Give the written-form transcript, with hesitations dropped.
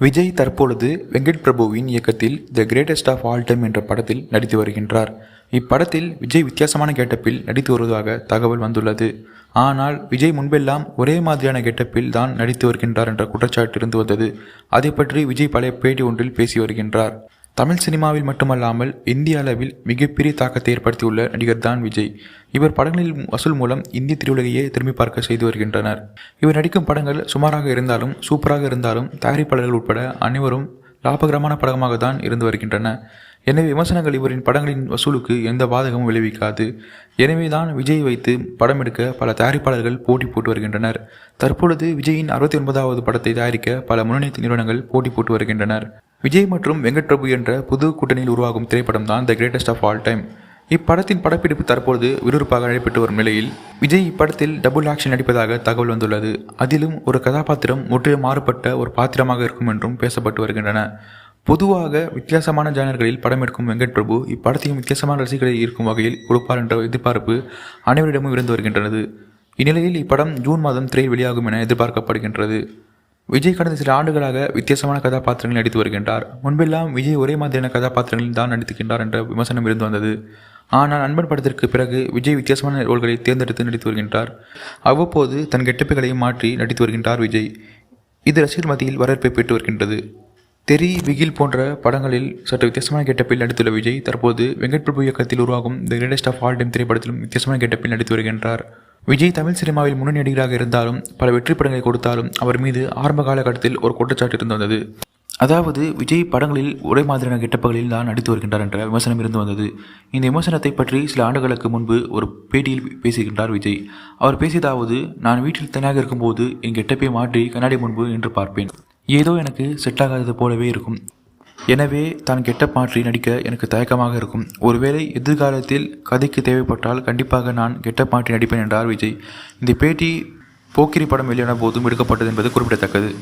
விஜய் தற்பொழுது வெங்கட் பிரபுவின் இயக்கத்தில் The greatest of all Time என்ற படத்தில் நடித்து வருகின்றார். இப்படத்தில் விஜய் வித்தியாசமான கெட்டப்பில் நடித்து வருவதாக தகவல் வந்துள்ளது. ஆனால் விஜய் முன்பெல்லாம் ஒரே மாதிரியான கெட்டப்பில் தான் நடித்து வருகின்றார் என்ற குற்றச்சாட்டு இருந்து வந்தது. அதை பற்றி விஜய் பழைய பேட்டி ஒன்றில் பேசி வருகின்றார். தமிழ் சினிமாவில் மட்டுமல்லாமல் இந்திய அளவில் மிகப்பெரிய தாக்கத்தை ஏற்படுத்தியுள்ள நடிகர் தான் விஜய். இவர் படங்களில் வசூல் மூலம் இந்திய திரையுலகையே திரும்பி பார்க்க செய்து வருகின்றனர். இவர் நடிக்கும் படங்கள் சுமாராக இருந்தாலும் சூப்பராக இருந்தாலும் தயாரிப்பாளர்கள் உட்பட அனைவரும் லாபகரமான படமாக தான் இருந்து வருகின்றன. எனவே விமர்சனங்கள் இவரின் படங்களின் வசூலுக்கு எந்த பாதகமும் விளைவிக்காது. எனவே தான் விஜய் வைத்து படம் எடுக்க பல தயாரிப்பாளர்கள் போட்டி போட்டு வருகின்றனர். தற்பொழுது விஜயின் 69வது படத்தை தயாரிக்க பல முன்னணி நிறுவனங்கள் போட்டி போட்டு வருகின்றனர். விஜய் மற்றும் வெங்கட் பிரபு என்ற புது கூட்டணியில் உருவாகும் திரைப்படம் தான் The greatest of all Time. இப்படத்தின் படப்பிடிப்பு தற்போது விறுவிறுப்பாக நடைபெற்று வரும் நிலையில் விஜய் இப்படத்தில் டபுள் ஆக்ஷன் நடிப்பதாக தகவல் வந்துள்ளது. அதிலும் ஒரு கதாபாத்திரம் முற்றிலும் மாறுபட்ட ஒரு பாத்திரமாக இருக்கும் என்றும் பேசப்பட்டு வருகின்றன. பொதுவாக வித்தியாசமான ஜானர்களில் படம் எடுக்கும் வெங்கட் பிரபு இப்படத்தையும் வித்தியாசமான ரசிகர்களை ஈர்க்கும் வகையில் கொடுப்பார் என்ற எதிர்பார்ப்பு அனைவரிடமும் இருந்து வருகின்றது. இந்நிலையில் இப்படம் ஜூன் மாதம் திரையில் வெளியாகும் என எதிர்பார்க்கப்படுகின்றது. விஜய் கடந்த சில ஆண்டுகளாக வித்தியாசமான கதாபாத்திரங்கள் நடித்து வருகின்றார். முன்பெல்லாம் விஜய் ஒரே மாதிரியான கதாபாத்திரங்களில் தான் நடித்துக்கின்றார் என்ற விமர்சனம் இருந்து வந்தது. ஆனால் நண்பன் படத்திற்கு பிறகு விஜய் வித்தியாசமான ரோல்களை தேர்ந்தெடுத்து நடித்து வருகின்றார். அவ்வப்போது தன் கெட்டப்புகளையும் மாற்றி நடித்து வருகின்றார் விஜய். இது ரசிகர் மத்தியில் வரவேற்பை பெற்று வருகின்றது. தெரி, பிகில் போன்ற படங்களில் சற்று வித்தியாசமான கெட்டப்பில் நடித்துள்ள விஜய் தற்போது வெங்கட் பிரபு இயக்கத்தில் உருவாகும் the greatest of all time திரைப்படத்திலும் வித்தியாசமான கெட்டப்பில் நடித்து வருகின்றார். விஜய் தமிழ் சினிமாவில் முன்னணி நடிகராக இருந்தாலும் பல வெற்றி படங்களை கொடுத்தாலும் அவர் மீது ஆரம்ப காலகட்டத்தில் ஒரு குற்றச்சாட்டு இருந்து வந்தது. அதாவது விஜய் படங்களில் ஒரே மாதிரியான கெட்டப்புகளில் தான் நடித்து வருகின்றார் என்ற விமர்சனம் இருந்து வந்தது. இந்த விமர்சனத்தை பற்றி சில ஆண்டுகளுக்கு முன்பு ஒரு பேட்டியில் பேசுகின்றார் விஜய். அவர் பேசியதாவது, நான் வீட்டில் தனியாக இருக்கும்போது என் கெட்டப்பை மாற்றி கண்ணாடி முன்பு நின்று பார்ப்பேன். ஏதோ எனக்கு செட் ஆகாதது போலவே இருக்கும். எனவே தான் கெட்டப் மாற்றி நடிக்க எனக்கு தயக்கமாக இருக்கும். ஒருவேளை எதிர்காலத்தில் கதைக்கு தேவைப்பட்டால் கண்டிப்பாக நான் கெட்டப் மாற்றி நடிப்பேன் என்றார் விஜய். இந்த பேட்டி போக்கிரி படம் வெளியான போதும் எடுக்கப்பட்டது என்பது குறிப்பிடத்தக்கது.